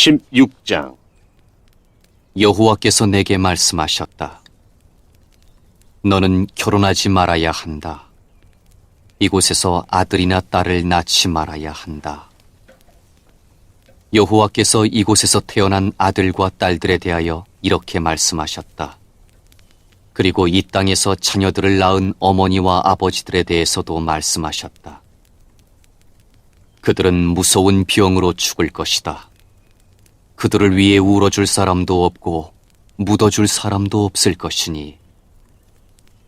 16장. 여호와께서 내게 말씀하셨다. 너는 결혼하지 말아야 한다. 이곳에서 아들이나 딸을 낳지 말아야 한다. 여호와께서 이곳에서 태어난 아들과 딸들에 대하여 이렇게 말씀하셨다. 그리고 이 땅에서 자녀들을 낳은 어머니와 아버지들에 대해서도 말씀하셨다. 그들은 무서운 병으로 죽을 것이다. 그들을 위해 울어줄 사람도 없고 묻어줄 사람도 없을 것이니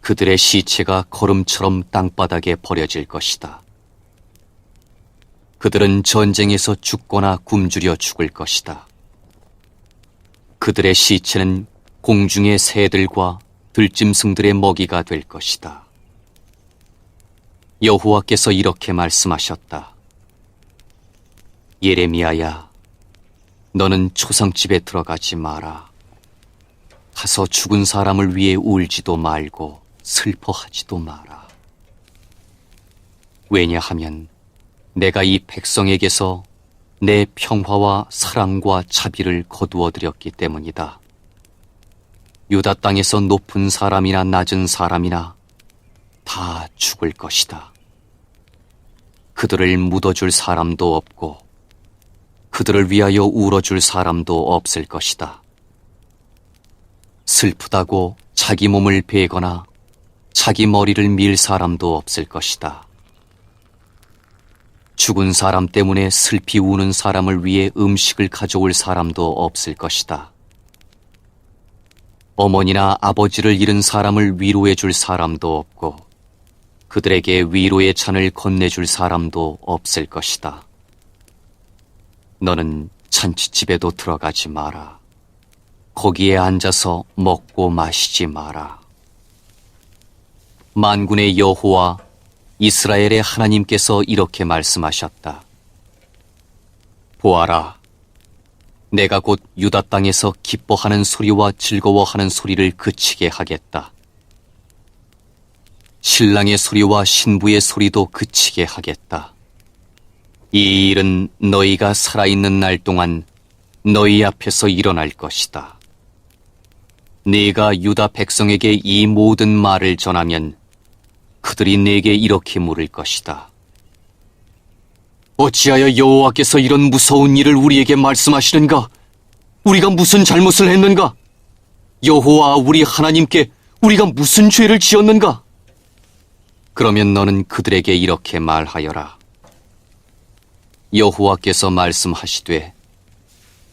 그들의 시체가 거름처럼 땅바닥에 버려질 것이다. 그들은 전쟁에서 죽거나 굶주려 죽을 것이다. 그들의 시체는 공중의 새들과 들짐승들의 먹이가 될 것이다. 여호와께서 이렇게 말씀하셨다. 예레미야야, 너는 초상집에 들어가지 마라. 가서 죽은 사람을 위해 울지도 말고 슬퍼하지도 마라. 왜냐하면 내가 이 백성에게서 내 평화와 사랑과 자비를 거두어들였기 때문이다. 유다 땅에서 높은 사람이나 낮은 사람이나 다 죽을 것이다. 그들을 묻어줄 사람도 없고 그들을 위하여 울어줄 사람도 없을 것이다. 슬프다고 자기 몸을 베거나 자기 머리를 밀 사람도 없을 것이다. 죽은 사람 때문에 슬피 우는 사람을 위해 음식을 가져올 사람도 없을 것이다. 어머니나 아버지를 잃은 사람을 위로해 줄 사람도 없고 그들에게 위로의 잔을 건네줄 사람도 없을 것이다. 너는 잔치집에도 들어가지 마라. 거기에 앉아서 먹고 마시지 마라. 만군의 여호와 이스라엘의 하나님께서 이렇게 말씀하셨다. 보아라, 내가 곧 유다 땅에서 기뻐하는 소리와 즐거워하는 소리를 그치게 하겠다. 신랑의 소리와 신부의 소리도 그치게 하겠다. 이 일은 너희가 살아있는 날 동안 너희 앞에서 일어날 것이다. 네가 유다 백성에게 이 모든 말을 전하면 그들이 네게 이렇게 물을 것이다. 어찌하여 여호와께서 이런 무서운 일을 우리에게 말씀하시는가? 우리가 무슨 잘못을 했는가? 여호와 우리 하나님께 우리가 무슨 죄를 지었는가? 그러면 너는 그들에게 이렇게 말하여라. 여호와께서 말씀하시되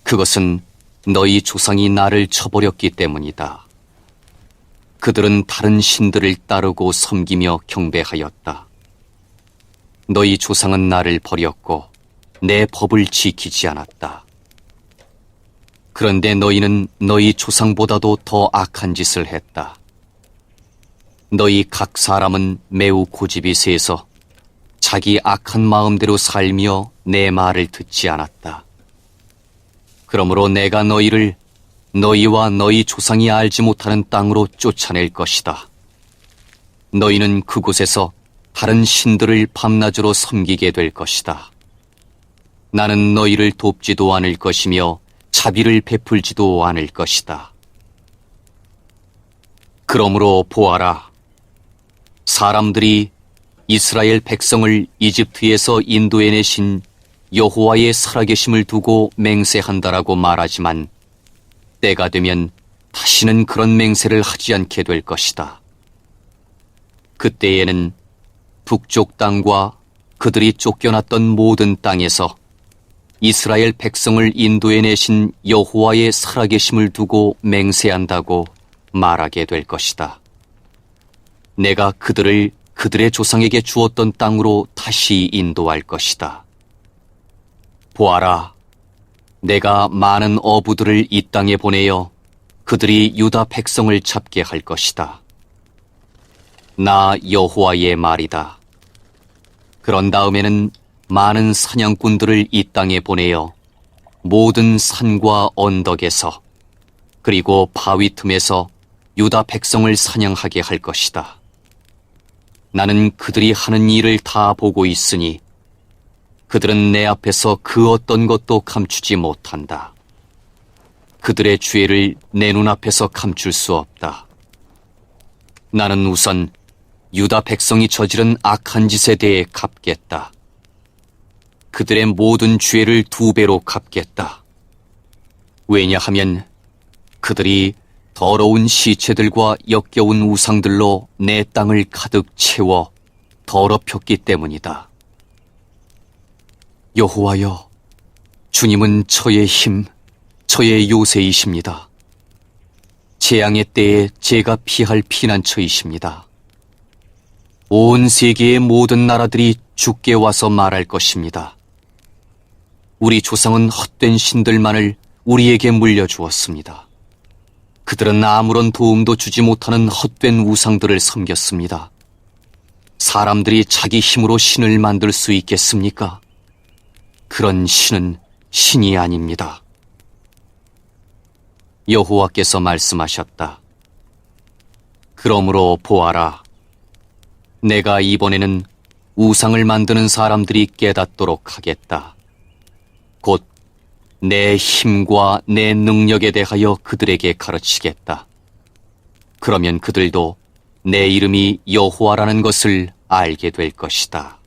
그것은 너희 조상이 나를 쳐버렸기 때문이다. 그들은 다른 신들을 따르고 섬기며 경배하였다. 너희 조상은 나를 버렸고 내 법을 지키지 않았다. 그런데 너희는 너희 조상보다도 더 악한 짓을 했다. 너희 각 사람은 매우 고집이 세서 자기 악한 마음대로 살며 내 말을 듣지 않았다. 그러므로 내가 너희를 너희와 너희 조상이 알지 못하는 땅으로 쫓아낼 것이다. 너희는 그곳에서 다른 신들을 밤낮으로 섬기게 될 것이다. 나는 너희를 돕지도 않을 것이며 자비를 베풀지도 않을 것이다. 그러므로 보아라. 사람들이 이스라엘 백성을 이집트에서 인도해내신 여호와의 살아계심을 두고 맹세한다라고 말하지만 때가 되면 다시는 그런 맹세를 하지 않게 될 것이다. 그때에는 북쪽 땅과 그들이 쫓겨났던 모든 땅에서 이스라엘 백성을 인도해내신 여호와의 살아계심을 두고 맹세한다고 말하게 될 것이다. 내가 그들을 그들의 조상에게 주었던 땅으로 다시 인도할 것이다. 보아라, 내가 많은 어부들을 이 땅에 보내어 그들이 유다 백성을 잡게 할 것이다. 나 여호와의 말이다. 그런 다음에는 많은 사냥꾼들을 이 땅에 보내어 모든 산과 언덕에서 그리고 바위 틈에서 유다 백성을 사냥하게 할 것이다. 나는 그들이 하는 일을 다 보고 있으니 그들은 내 앞에서 그 어떤 것도 감추지 못한다. 그들의 죄를 내 눈앞에서 감출 수 없다. 나는 우선 유다 백성이 저지른 악한 짓에 대해 갚겠다. 그들의 모든 죄를 2배로 갚겠다. 왜냐하면 그들이 더러운 시체들과 역겨운 우상들로 내 땅을 가득 채워 더럽혔기 때문이다. 여호와여, 주님은 저의 힘, 저의 요새이십니다. 재앙의 때에 제가 피할 피난처이십니다. 온 세계의 모든 나라들이 주께 와서 말할 것입니다. 우리 조상은 헛된 신들만을 우리에게 물려주었습니다. 그들은 아무런 도움도 주지 못하는 헛된 우상들을 섬겼습니다. 사람들이 자기 힘으로 신을 만들 수 있겠습니까? 그런 신은 신이 아닙니다. 여호와께서 말씀하셨다. 그러므로 보아라. 내가 이번에는 우상을 만드는 사람들이 깨닫도록 하겠다. 곧 내 힘과 내 능력에 대하여 그들에게 가르치겠다. 그러면 그들도 내 이름이 여호와라는 것을 알게 될 것이다.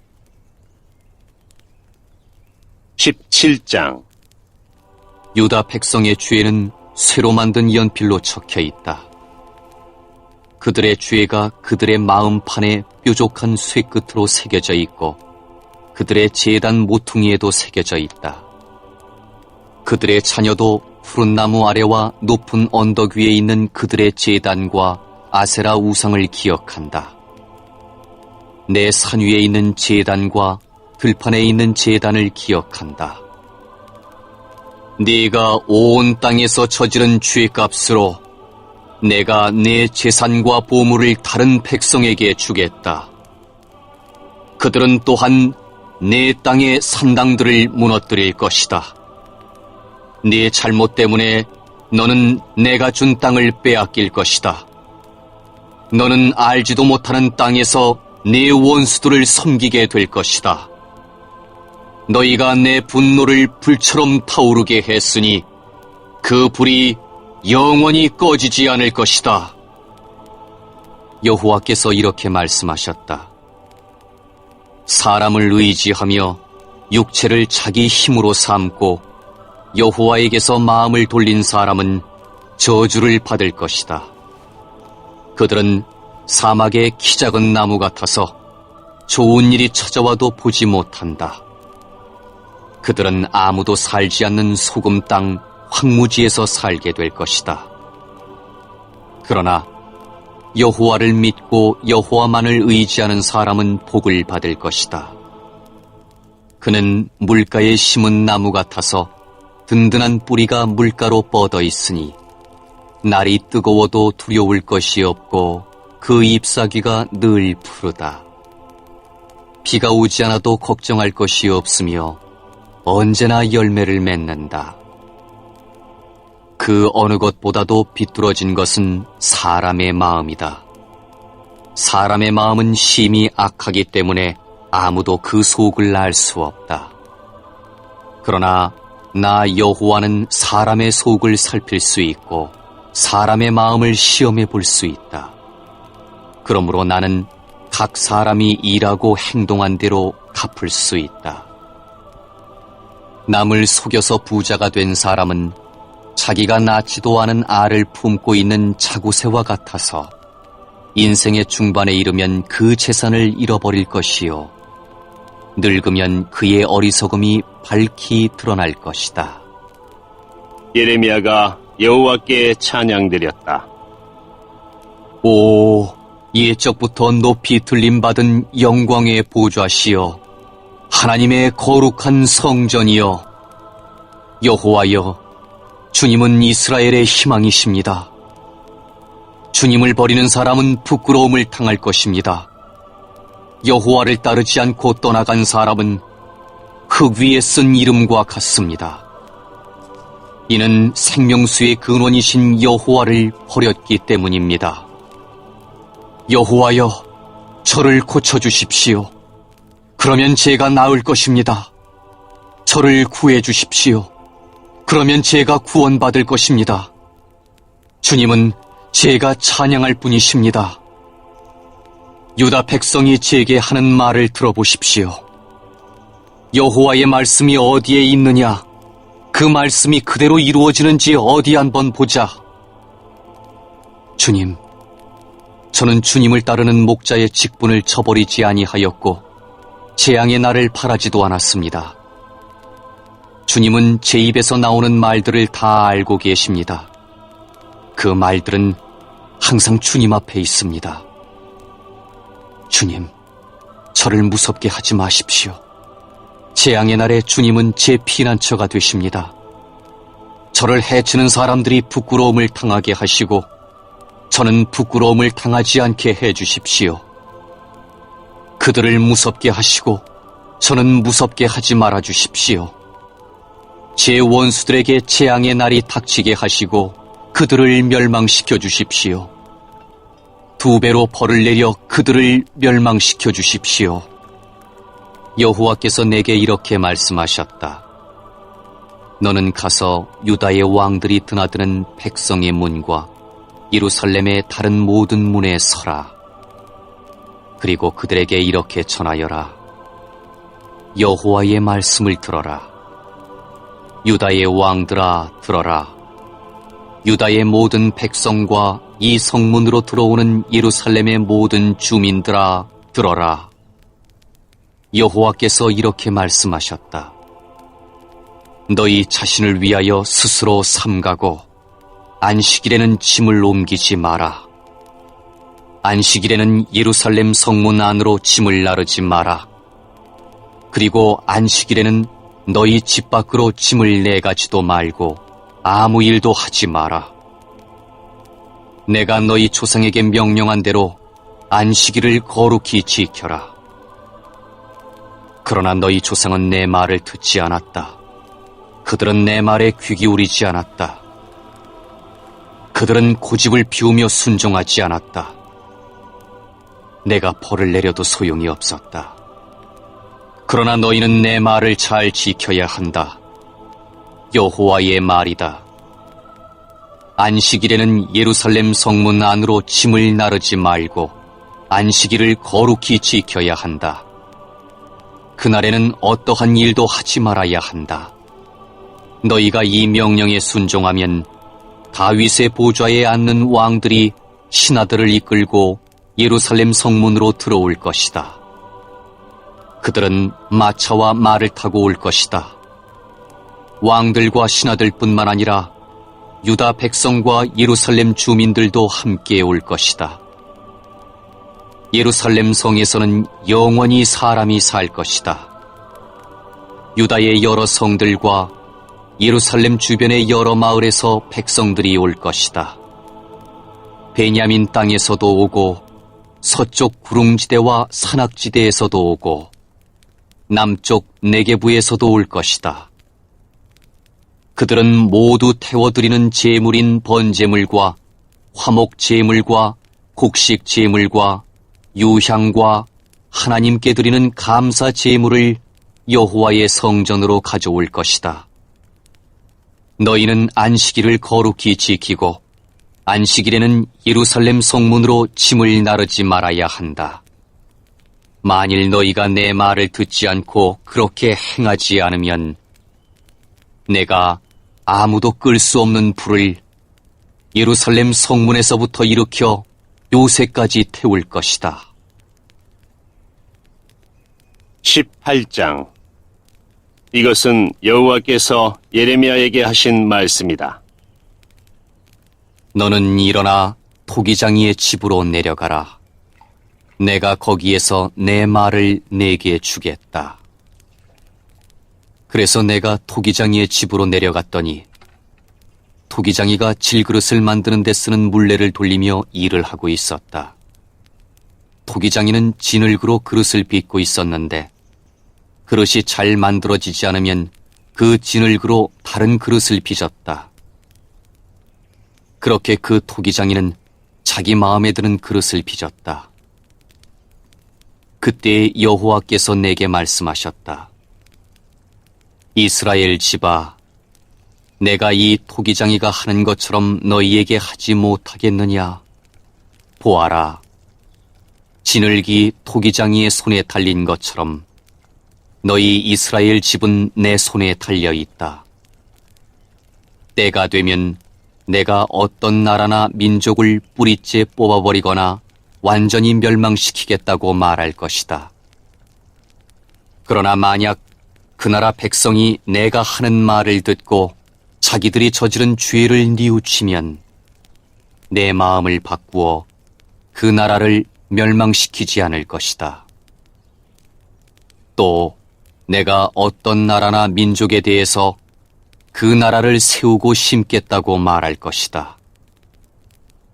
17장. 유다 백성의 죄는 쇠로 만든 연필로 적혀 있다. 그들의 죄가 그들의 마음판에 뾰족한 쇠끝으로 새겨져 있고 그들의 제단 모퉁이에도 새겨져 있다. 그들의 자녀도 푸른 나무 아래와 높은 언덕 위에 있는 그들의 제단과 아세라 우상을 기억한다. 내 산 위에 있는 제단과 들판에 있는 제단을 기억한다. 네가 온 땅에서 저지른 죄값으로 내가 내 재산과 보물을 다른 백성에게 주겠다. 그들은 또한 내 땅의 산당들을 무너뜨릴 것이다. 네 잘못 때문에 너는 내가 준 땅을 빼앗길 것이다. 너는 알지도 못하는 땅에서 네 원수들을 섬기게 될 것이다. 너희가 내 분노를 불처럼 타오르게 했으니 그 불이 영원히 꺼지지 않을 것이다. 여호와께서 이렇게 말씀하셨다. 사람을 의지하며 육체를 자기 힘으로 삼고 여호와에게서 마음을 돌린 사람은 저주를 받을 것이다. 그들은 사막의 키 작은 나무 같아서 좋은 일이 찾아와도 보지 못한다. 그들은 아무도 살지 않는 소금 땅 황무지에서 살게 될 것이다. 그러나 여호와를 믿고 여호와만을 의지하는 사람은 복을 받을 것이다. 그는 물가에 심은 나무 같아서 든든한 뿌리가 물가로 뻗어 있으니 날이 뜨거워도 두려울 것이 없고 그 잎사귀가 늘 푸르다. 비가 오지 않아도 걱정할 것이 없으며 언제나 열매를 맺는다. 그 어느 것보다도 비뚤어진 것은 사람의 마음이다. 사람의 마음은 심히 악하기 때문에 아무도 그 속을 알 수 없다. 그러나 나 여호와는 사람의 속을 살필 수 있고 사람의 마음을 시험해 볼 수 있다. 그러므로 나는 각 사람이 일하고 행동한 대로 갚을 수 있다. 남을 속여서 부자가 된 사람은 자기가 낳지도 않은 알을 품고 있는 자구새와 같아서 인생의 중반에 이르면 그 재산을 잃어버릴 것이요 늙으면 그의 어리석음이 밝히 드러날 것이다. 예레미야가 여호와께 찬양드렸다. 오, 옛적부터 높이 들림받은 영광의 보좌시여, 하나님의 거룩한 성전이여, 여호와여, 주님은 이스라엘의 희망이십니다. 주님을 버리는 사람은 부끄러움을 당할 것입니다. 여호와를 따르지 않고 떠나간 사람은 흙 위에 쓴 이름과 같습니다. 이는 생명수의 근원이신 여호와를 버렸기 때문입니다. 여호와여, 저를 고쳐주십시오. 그러면 제가 나을 것입니다. 저를 구해주십시오. 그러면 제가 구원받을 것입니다. 주님은 제가 찬양할 분이십니다. 유다 백성이 제게 하는 말을 들어보십시오. 여호와의 말씀이 어디에 있느냐? 그 말씀이 그대로 이루어지는지 어디 한번 보자. 주님, 저는 주님을 따르는 목자의 직분을 저버리지 아니하였고 재앙의 날을 바라지도 않았습니다. 주님은 제 입에서 나오는 말들을 다 알고 계십니다. 그 말들은 항상 주님 앞에 있습니다. 주님, 저를 무섭게 하지 마십시오. 재앙의 날에 주님은 제 피난처가 되십니다. 저를 해치는 사람들이 부끄러움을 당하게 하시고 저는 부끄러움을 당하지 않게 해주십시오. 그들을 무섭게 하시고 저는 무섭게 하지 말아 주십시오. 제 원수들에게 재앙의 날이 닥치게 하시고 그들을 멸망시켜 주십시오. 2배로 벌을 내려 그들을 멸망시켜 주십시오. 여호와께서 내게 이렇게 말씀하셨다. 너는 가서 유다의 왕들이 드나드는 백성의 문과 예루살렘의 다른 모든 문에 서라. 그리고 그들에게 이렇게 전하여라. 여호와의 말씀을 들어라. 유다의 왕들아 들어라. 유다의 모든 백성과 이 성문으로 들어오는 예루살렘의 모든 주민들아 들어라. 여호와께서 이렇게 말씀하셨다. 너희 자신을 위하여 스스로 삼가고 안식일에는 짐을 옮기지 마라. 안식일에는 예루살렘 성문 안으로 짐을 나르지 마라. 그리고 안식일에는 너희 집 밖으로 짐을 내가지도 말고 아무 일도 하지 마라. 내가 너희 조상에게 명령한 대로 안식일을 거룩히 지켜라. 그러나 너희 조상은 내 말을 듣지 않았다. 그들은 내 말에 귀 기울이지 않았다. 그들은 고집을 피우며 순종하지 않았다. 내가 벌을 내려도 소용이 없었다. 그러나 너희는 내 말을 잘 지켜야 한다. 여호와의 말이다. 안식일에는 예루살렘 성문 안으로 짐을 나르지 말고 안식일을 거룩히 지켜야 한다. 그날에는 어떠한 일도 하지 말아야 한다. 너희가 이 명령에 순종하면 다윗의 보좌에 앉는 왕들이 신하들을 이끌고 예루살렘 성문으로 들어올 것이다. 그들은 마차와 말을 타고 올 것이다. 왕들과 신하들뿐만 아니라 유다 백성과 예루살렘 주민들도 함께 올 것이다. 예루살렘 성에서는 영원히 사람이 살 것이다. 유다의 여러 성들과 예루살렘 주변의 여러 마을에서 백성들이 올 것이다. 베냐민 땅에서도 오고 서쪽 구릉지대와 산악지대에서도 오고 남쪽 네게부에서도 올 것이다. 그들은 모두 태워드리는 제물인 번제물과 화목 제물과 곡식 제물과 유향과 하나님께 드리는 감사 제물을 여호와의 성전으로 가져올 것이다. 너희는 안식일을 거룩히 지키고 안식일에는 예루살렘 성문으로 짐을 나르지 말아야 한다. 만일 너희가 내 말을 듣지 않고 그렇게 행하지 않으면 내가 아무도 끌 수 없는 불을 예루살렘 성문에서부터 일으켜 요새까지 태울 것이다. 18장. 이것은 여호와께서 예레미야에게 하신 말씀이다. 너는 일어나 토기장이의 집으로 내려가라. 내가 거기에서 내 말을 내게 주겠다. 그래서 내가 토기장이의 집으로 내려갔더니 토기장이가 질그릇을 만드는 데 쓰는 물레를 돌리며 일을 하고 있었다. 토기장이는 진흙으로 그릇을 빚고 있었는데 그릇이 잘 만들어지지 않으면 그 진흙으로 다른 그릇을 빚었다. 그렇게 그 토기장이는 자기 마음에 드는 그릇을 빚었다. 그때 여호와께서 내게 말씀하셨다. 이스라엘 집아, 내가 이 토기장이가 하는 것처럼 너희에게 하지 못하겠느냐? 보아라, 진흙이 토기장이의 손에 달린 것처럼 너희 이스라엘 집은 내 손에 달려 있다. 때가 되면 내가 어떤 나라나 민족을 뿌리째 뽑아버리거나 완전히 멸망시키겠다고 말할 것이다. 그러나 만약 그 나라 백성이 내가 하는 말을 듣고 자기들이 저지른 죄를 뉘우치면 내 마음을 바꾸어 그 나라를 멸망시키지 않을 것이다. 또 내가 어떤 나라나 민족에 대해서 그 나라를 세우고 심겠다고 말할 것이다.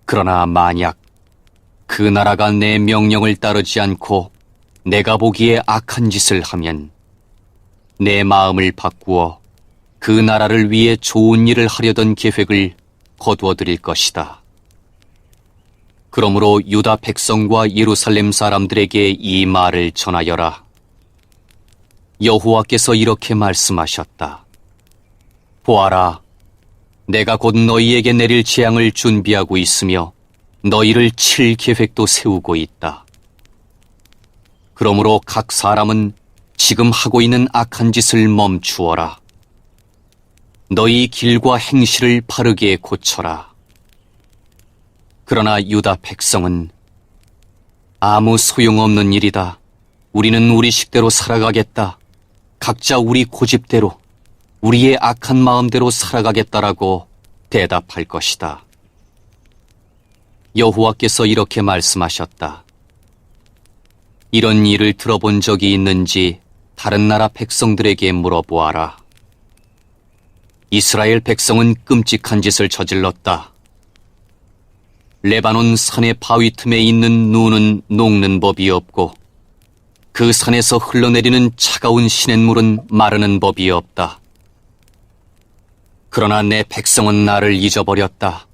그러나 만약 그 나라가 내 명령을 따르지 않고 내가 보기에 악한 짓을 하면 내 마음을 바꾸어 그 나라를 위해 좋은 일을 하려던 계획을 거두어 드릴 것이다. 그러므로 유다 백성과 예루살렘 사람들에게 이 말을 전하여라. 여호와께서 이렇게 말씀하셨다. 보아라, 내가 곧 너희에게 내릴 재앙을 준비하고 있으며 너희를 칠 계획도 세우고 있다. 그러므로 각 사람은 지금 하고 있는 악한 짓을 멈추어라. 너희 길과 행실을 바르게 고쳐라. 그러나 유다 백성은 아무 소용없는 일이다. 우리는 우리 식대로 살아가겠다. 각자 우리 고집대로, 우리의 악한 마음대로 살아가겠다라고 대답할 것이다. 여호와께서 이렇게 말씀하셨다. 이런 일을 들어본 적이 있는지 다른 나라 백성들에게 물어보아라. 이스라엘 백성은 끔찍한 짓을 저질렀다. 레바논 산의 바위 틈에 있는 눈은 녹는 법이 없고 그 산에서 흘러내리는 차가운 시냇물은 마르는 법이 없다. 그러나 내 백성은 나를 잊어버렸다.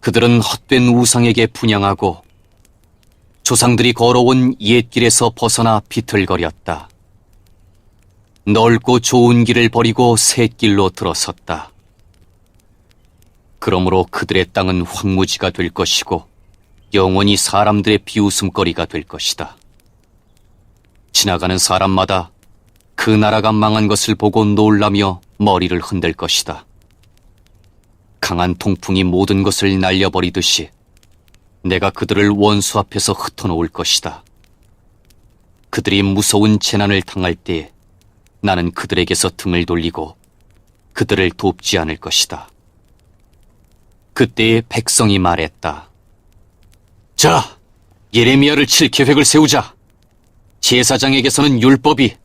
그들은 헛된 우상에게 분향하고 조상들이 걸어온 옛길에서 벗어나 비틀거렸다. 넓고 좋은 길을 버리고 새 길로 들어섰다. 그러므로 그들의 땅은 황무지가 될 것이고 영원히 사람들의 비웃음거리가 될 것이다. 지나가는 사람마다 그 나라가 망한 것을 보고 놀라며 머리를 흔들 것이다. 강한 통풍이 모든 것을 날려버리듯이 내가 그들을 원수 앞에서 흩어놓을 것이다. 그들이 무서운 재난을 당할 때 나는 그들에게서 등을 돌리고 그들을 돕지 않을 것이다. 그때의 백성이 말했다. 자, 예레미야를 칠 계획을 세우자. 제사장에게서는 율법이,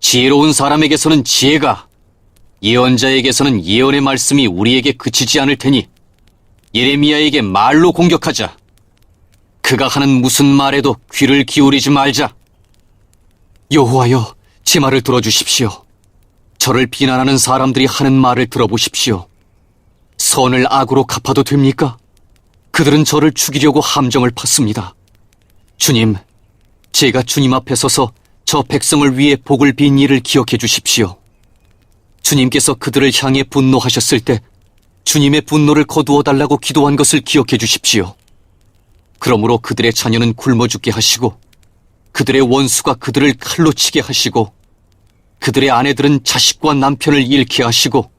지혜로운 사람에게서는 지혜가, 예언자에게서는 예언의 말씀이 우리에게 그치지 않을 테니 예레미야에게 말로 공격하자. 그가 하는 무슨 말에도 귀를 기울이지 말자. 여호와여, 제 말을 들어주십시오. 저를 비난하는 사람들이 하는 말을 들어보십시오. 선을 악으로 갚아도 됩니까? 그들은 저를 죽이려고 함정을 팠습니다. 주님, 제가 주님 앞에 서서 저 백성을 위해 복을 빈 일을 기억해 주십시오. 주님께서 그들을 향해 분노하셨을 때 주님의 분노를 거두어 달라고 기도한 것을 기억해 주십시오. 그러므로 그들의 자녀는 굶어 죽게 하시고 그들의 원수가 그들을 칼로 치게 하시고 그들의 아내들은 자식과 남편을 잃게 하시고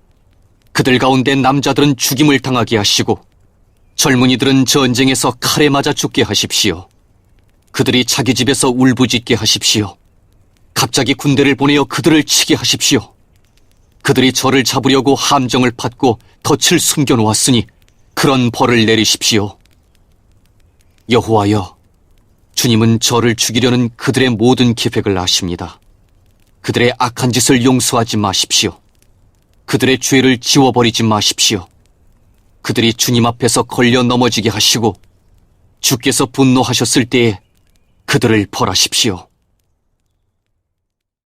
그들 가운데 남자들은 죽임을 당하게 하시고 젊은이들은 전쟁에서 칼에 맞아 죽게 하십시오. 그들이 자기 집에서 울부짖게 하십시오. 갑자기 군대를 보내어 그들을 치게 하십시오. 그들이 저를 잡으려고 함정을 팠고 덫을 숨겨놓았으니 그런 벌을 내리십시오. 여호와여, 주님은 저를 죽이려는 그들의 모든 계획을 아십니다. 그들의 악한 짓을 용서하지 마십시오. 그들의 죄를 지워버리지 마십시오. 그들이 주님 앞에서 걸려 넘어지게 하시고 주께서 분노하셨을 때에 그들을 벌하십시오.